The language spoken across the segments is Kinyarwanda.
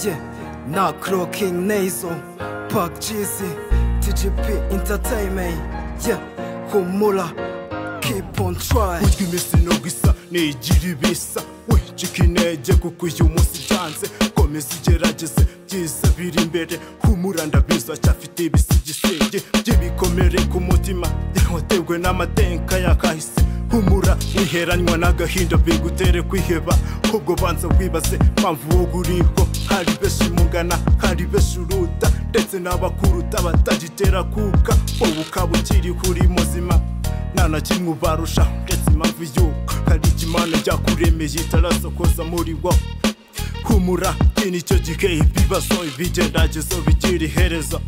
Yeah, na King Nazo, Park GC, TGP Entertainment. Yeah, humula, keep on trying. Ujya imisi no gusa nigira ibisa wicika intege kuko uyu munsi byanze komeza ugerageze byiza biri imbere humura ndabizi cyafite ibisigisenge by'ibikomere ku mutima yahotewe n'amatenka yakahise humura wiheranywa n'agahinda bigutere kwiheba ubwo banza wibaze mpamvu wowe uriho hari benshi mugana hari benshi uruta ndetse n'abakuruta batagitera kuka wowe ukaba ukiri kuri muzima nana kimwe ubarusha ndetse impamvu yuko hari ikimana ryakuremeye itarasokoza muri wo humura nicyo gihe ibibazo ibigeragezo bigira iherezo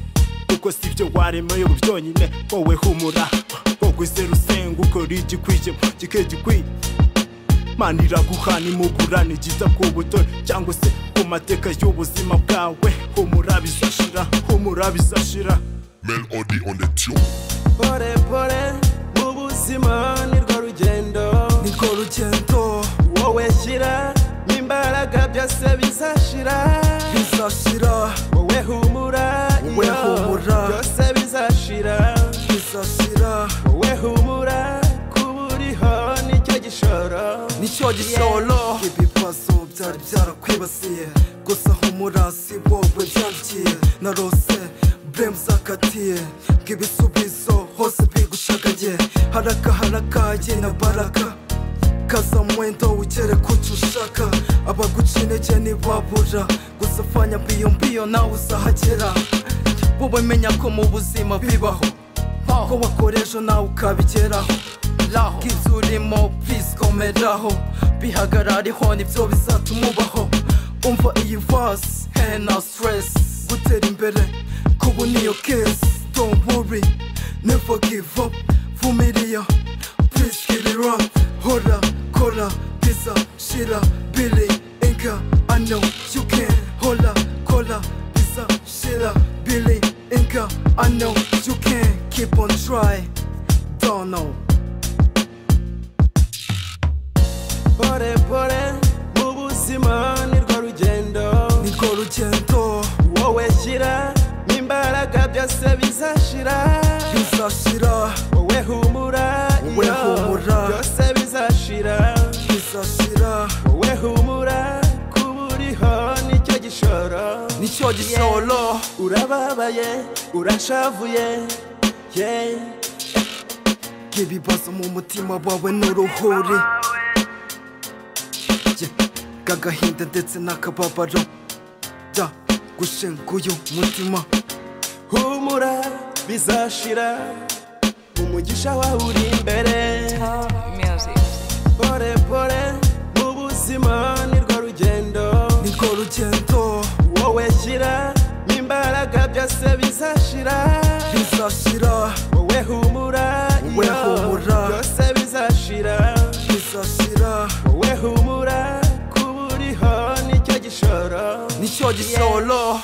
kuko sibyo waremeye byonyine wowe humura wowe zero usenga ukora igikwiye gike gikwiye Mana iraguhana imugurane igita ku butoni cyangwa se ku mateka y'ubuzima bwawe humura bizashira humura bizashira Melody on the tune. Pore pore mu buzima nirwo rugendo wowe shyira n'imbaraga byose bizashira wowe humura byose bizashira wowe humura kuburiho nicyo gishoro ibibazo byari byarakwibasiye gusa humura si wowe byandikiye narose blame zakatiye bw'ibisubizo hose bigushagaye haraka na baraka kaza mwendo ugere kucyo ushaka abaguca intege ntibabura gusa fanya mbio nawe uzahagera wowe menya ko mu buzima bibaho ko wakora ejo nawe ukabigeraho bw'ibyo urimo please komeraho bihagarariho nibyo bizatuma ubaho umva iyi verse na stress gutera imbere kubu niyo case don't worry never give up vumilia please get it right hora kora pizza shira Billy Inca I know you can hola kola pizza shira Billy Inca I know you can keep on try don't know pore pore mu buzima nirwo rugendo wowe shyira n'imbaraga byose bizashira wowe humura byose bizashira wowe humura kuburiho nicyo gishoro urababaye urashavuye ibibazo mu mutima wawe n'uruhuri kagahinda ndetse n'akababaro gushenguye umutima humura bizashira umugisha wawe uri imbere pore pore mu buzima nirwo rugendo wowe shyira n'imbaraga byose bizashira wowe humura byose bizashira wowe humura kuburiho nicyo gishoro